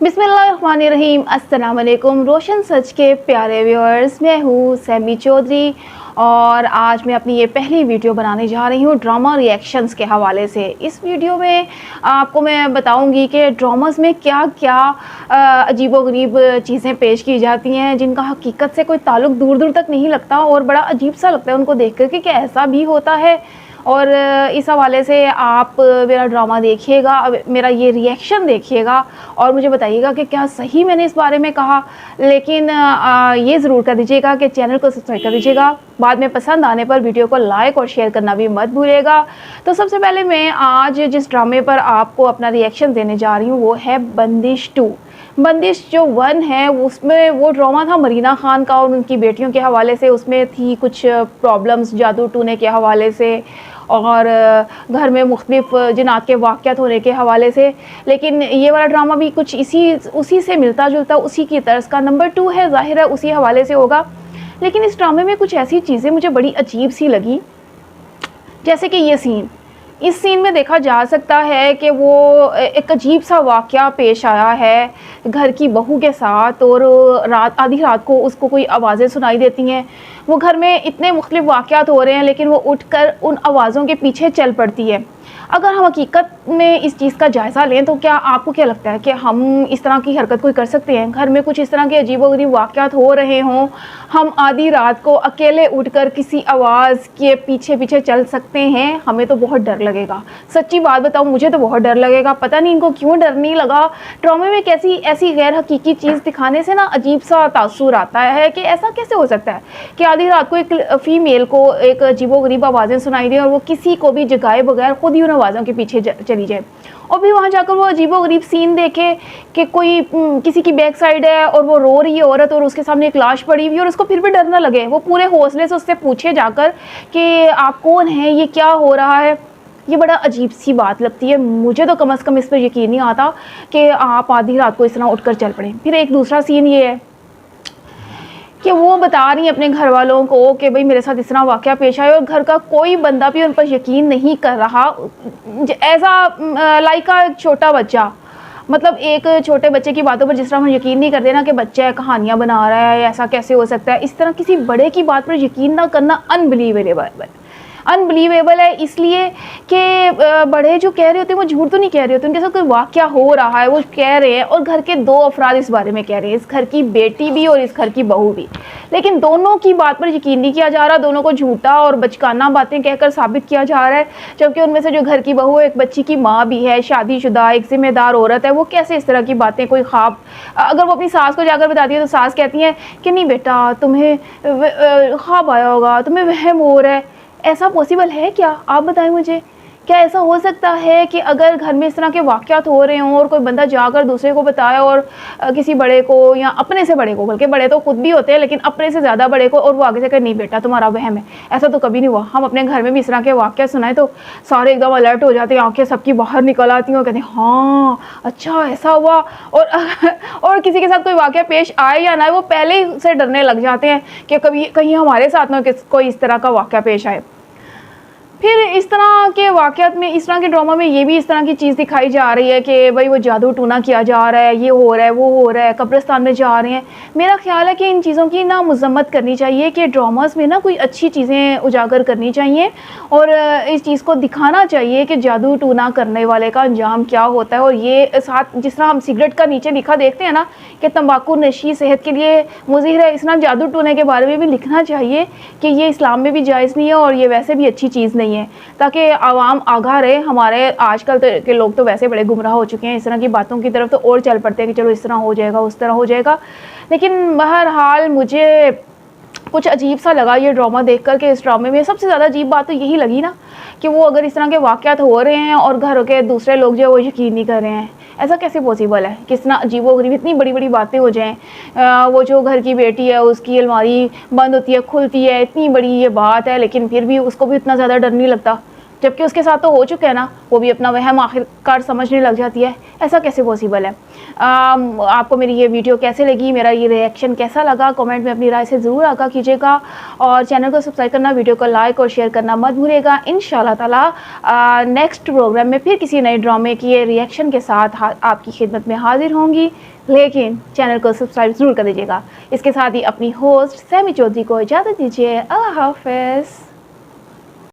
बिस्मिल्लाहिर्रहमानिर्रहीम। अस्सलाम वालेकुम। रोशन सच के प्यारे व्यूअर्स, मैं हूँ सैमी चौधरी और आज मैं अपनी ये पहली वीडियो बनाने जा रही हूँ ड्रामा रिएक्शंस के हवाले से। इस वीडियो में आपको मैं बताऊँगी कि ड्रामास में क्या क्या अजीबोगरीब चीज़ें पेश की जाती हैं जिनका हकीकत से कोई ताल्लुक़ दूर दूर तक नहीं लगता और बड़ा अजीब सा लगता है उनको देख कर कि क्या ऐसा भी होता है। और इस हवाले से आप मेरा ड्रामा देखिएगा, मेरा ये रिएक्शन देखिएगा और मुझे बताइएगा कि क्या सही मैंने इस बारे में कहा। लेकिन ये ज़रूर कर दीजिएगा कि चैनल को सब्सक्राइब कर दीजिएगा। बाद में पसंद आने पर वीडियो को लाइक और शेयर करना भी मत भूलिएगा। तो सबसे पहले मैं आज जिस ड्रामे पर आपको अपना रिएक्शन देने जा रही हूँ वो है बंदिश 2। बंदिश जो 1 है उसमें वो ड्रामा था मरीना खान का और उनकी बेटियों के हवाले से। उसमें थी कुछ प्रॉब्लम्स जादू टूने के हवाले से और घर में मुख्तलिफ जिनात के वाक़यात होने के हवाले से। लेकिन ये वाला ड्रामा भी कुछ उसी से मिलता जुलता, उसी की तर्ज का। नंबर 2 है, ज़ाहिर है उसी हवाले से होगा। लेकिन इस ड्रामे में कुछ ऐसी चीज़ें मुझे बड़ी अजीब सी लगी, जैसे कि ये सीन। इस सीन में देखा जा सकता है कि वो एक अजीब सा वाक़या पेश आया है घर की बहू के साथ और आधी रात को उसको कोई आवाज़ें सुनाई देती हैं। वो घर में इतने मुख्तलिफ वाक़यात हो रहे हैं लेकिन वो उठकर उन आवाज़ों के पीछे चल पड़ती है। अगर हम हकीकत में इस चीज़ का जायज़ा लें तो क्या आपको क्या लगता है कि हम इस तरह की हरकत कोई कर सकते हैं? घर में कुछ इस तरह के अजीबोगरीब वाक़यात हो रहे हों, हम आधी रात को अकेले उठकर किसी आवाज़ के पीछे पीछे चल सकते हैं? हमें तो बहुत डर लगेगा। सच्ची बात बताऊं, मुझे तो बहुत डर लगेगा। पता नहीं इनको क्यों डर नहीं लगा। ड्रामे में कैसी ऐसी गैर हकीकी चीज़ दिखाने से ना अजीब सा तासुर आता है कि ऐसा कैसे हो सकता है कि आधी रात को एक फ़ीमेल को एक अजीबोगरीब आवाज़ें सुनाई दें और वो किसी को भी जगाए बगैर खुद ही उन आवाज़ों के पीछे चली जाए और फिर वहाँ जाकर वो अजीबोगरीब सीन देखे कि कोई किसी की बैक साइड है और वो रो रही है औरत और उसके सामने एक लाश पड़ी हुई है और उसको फिर भी डर ना लगे। वो पूरे हौसले से उससे पूछे जाकर कि आप कौन हैं, ये क्या हो रहा है। ये बड़ा अजीब सी बात लगती है। मुझे तो कम से कम इस पर यकीन नहीं आता कि आप आधी रात को इस तरह उठकर चल पड़े। फिर एक दूसरा सीन ये है कि वो बता रही हैं अपने घर वालों को कि भाई मेरे साथ इस तरह वाक़या पेश आया और घर का कोई बंदा भी उन पर यकीन नहीं कर रहा। ऐसा लाइक का एक छोटा बच्चा, मतलब एक छोटे बच्चे की बातों पर जिस तरह हम यकीन नहीं करते ना कि बच्चा कहानियाँ बना रहा है, ऐसा कैसे हो सकता है, इस तरह किसी बड़े की बात पर यकीन ना करना अनबिलीवेबल है। इसलिए कि बड़े जो कह रहे होते हैं वो झूठ तो नहीं कह रहे होते, उनके साथ कोई वाक़या हो रहा है वो कह रहे हैं और घर के 2 अफराद इस बारे में कह रहे हैं, इस घर की बेटी भी और इस घर की बहू भी। लेकिन दोनों की बात पर यकीन नहीं किया जा रहा, दोनों को झूठा और बचकाना बातें कहकर साबित किया जा रहा है। जबकि उनमें से जो घर की बहू है, एक बच्ची की माँ भी है, शादीशुदा एक ज़िम्मेदार औरत है, वो कैसे इस तरह की बातें कोई ख्वाब अगर वो अपनी सास को जाकर बताती है तो सास कहती हैं कि नहीं बेटा तुम्हें ख्वाब आया होगा, तुम्हें वहम हो रहा है। ऐसा पॉसिबल है क्या? आप बताएं मुझे, क्या ऐसा हो सकता है कि अगर घर में इस तरह के वाक़यात हो रहे हों और कोई बंदा जाकर दूसरे को बताए और किसी बड़े को या अपने से बड़े को, बल्कि बड़े तो खुद भी होते हैं लेकिन अपने से ज़्यादा बड़े को, और वो आगे से कहे नहीं बेटा तुम्हारा वहम है, ऐसा तो कभी नहीं हुआ। हम अपने घर में भी इस तरह के वाक़यात सुनाए तो सारे एकदम अलर्ट हो जाते हैं, आंखें सबकी बाहर निकल आती हैं और कहते हैं हाँ अच्छा ऐसा हुआ। और किसी के साथ कोई वाक़या पेश आए या ना आए वो पहले ही से डरने लग जाते हैं कि कभी कहीं हमारे साथ में कोई इस तरह का वाक़या पेश आए। फिर इस तरह के वाक़यात में, इस तरह के ड्रामा में ये भी इस तरह की चीज़ दिखाई जा रही है कि भाई वो जादू टूना किया जा रहा है, ये हो रहा है, वो हो रहा है, कब्रिस्तान में जा रहे हैं। मेरा ख्याल है कि इन चीज़ों की ना मज़म्मत करनी चाहिए कि ड्रामास में ना कोई अच्छी चीज़ें उजागर करनी चाहिए और इस चीज़ को दिखाना चाहिए कि जादू टूना करने वाले का अंजाम क्या होता है। और ये साथ जिस तरह हम सिगरेट का नीचे लिखा देखते हैं ना कि तंबाकू नशी सेहत के लिए मुज़िर है, इस तरह जादू टूने के बारे में भी लिखना चाहिए कि ये इस्लाम में भी जायज़ नहीं है और ये वैसे भी अच्छी चीज़ नहीं है, ताकि आवाम आगाह रहे। हमारे आजकल के लोग तो वैसे बड़े गुमराह हो चुके हैं, इस तरह की बातों की तरफ तो और चल पड़ते हैं कि चलो इस तरह हो जाएगा उस तरह हो जाएगा। लेकिन बहरहाल मुझे कुछ अजीब सा लगा ये ड्रामा देखकर कि इस ड्रामे में सबसे ज़्यादा अजीब बात तो यही लगी ना कि वो अगर इस तरह के वाक़यात हो रहे हैं और घर के दूसरे लोग जो है वो यकीन नहीं कर रहे हैं। ऐसा कैसे पॉसिबल है? कितना अजीबोगरीब, इतनी बड़ी बड़ी बातें हो जाएं। वो जो घर की बेटी है उसकी अलमारी बंद होती है खुलती है, इतनी बड़ी ये बात है लेकिन फिर भी उसको भी इतना ज़्यादा डर नहीं लगता। जबकि उसके साथ तो हो चुका है ना, वो भी अपना वहम आखिरकार समझने लग जाती है। ऐसा कैसे पॉसिबल है? आपको मेरी ये वीडियो कैसे लगी, मेरा ये रिएक्शन कैसा लगा, कमेंट में अपनी राय से ज़रूर आगाह कीजिएगा और चैनल को सब्सक्राइब करना, वीडियो को लाइक और शेयर करना मत भूलिएगा। इंशाल्लाह ताला नेक्स्ट प्रोग्राम में फिर किसी नए ड्रामे की रिएक्शन के साथ आपकी खिदमत में हाजिर होंगी, लेकिन चैनल को सब्सक्राइब ज़रूर कर दीजिएगा। इसके साथ ही अपनी होस्ट सैमी चौधरी को इजाज़त दीजिए। अल्लाह हाफ़िज़।